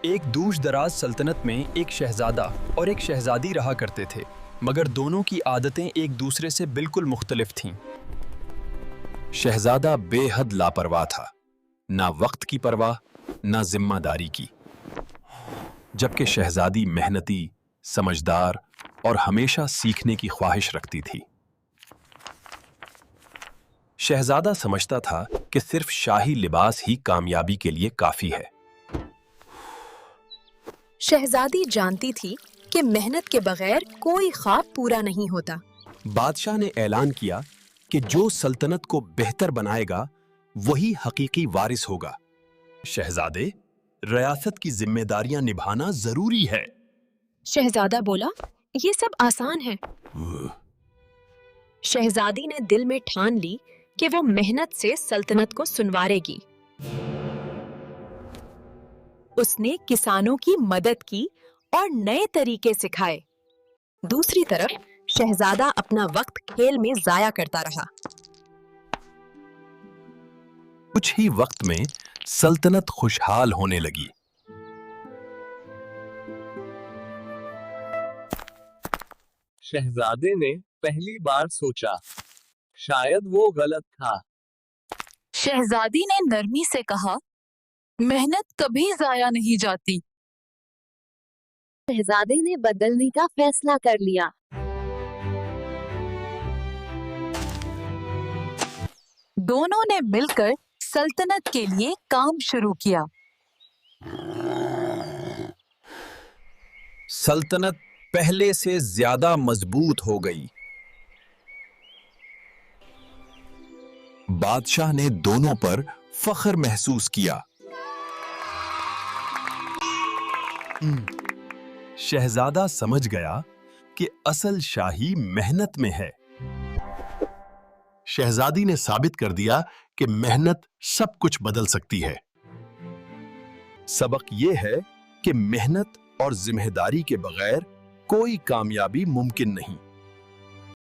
ایک دور دراز سلطنت میں ایک شہزادہ اور ایک شہزادی رہا کرتے تھے، مگر دونوں کی عادتیں ایک دوسرے سے بالکل مختلف تھیں۔ شہزادہ بے حد لاپرواہ تھا، نہ وقت کی پرواہ نہ ذمہ داری کی، جبکہ شہزادی محنتی، سمجھدار اور ہمیشہ سیکھنے کی خواہش رکھتی تھی۔ شہزادہ سمجھتا تھا کہ صرف شاہی لباس ہی کامیابی کے لیے کافی ہے۔ شہزادی جانتی تھی کہ محنت کے بغیر کوئی خواب پورا نہیں ہوتا۔ بادشاہ نے اعلان کیا کہ جو سلطنت کو بہتر بنائے گا وہی حقیقی وارث ہوگا۔ شہزادے، ریاست کی ذمہ داریاں نبھانا ضروری ہے۔ شہزادہ بولا، یہ سب آسان ہے۔ شہزادی نے دل میں ٹھان لی کہ وہ محنت سے سلطنت کو سنوارے گی۔ اس نے کسانوں کی مدد کی اور نئے طریقے سکھائے۔ دوسری طرف شہزادہ اپنا وقت کھیل میں ضائع کرتا رہا۔ کچھ ہی وقت میں سلطنت خوشحال ہونے لگی۔ شہزادے نے پہلی بار سوچا، شاید وہ غلط تھا۔ شہزادی نے نرمی سے کہا، محنت کبھی ضائع نہیں جاتی۔ شہزادے نے بدلنے کا فیصلہ کر لیا۔ دونوں نے مل کر سلطنت کے لیے کام شروع کیا۔ سلطنت پہلے سے زیادہ مضبوط ہو گئی۔ بادشاہ نے دونوں پر فخر محسوس کیا۔ شہزادہ سمجھ گیا کہ اصل شاہی محنت میں ہے۔ شہزادی نے ثابت کر دیا کہ محنت سب کچھ بدل سکتی ہے۔ سبق یہ ہے کہ محنت اور ذمہ داری کے بغیر کوئی کامیابی ممکن نہیں۔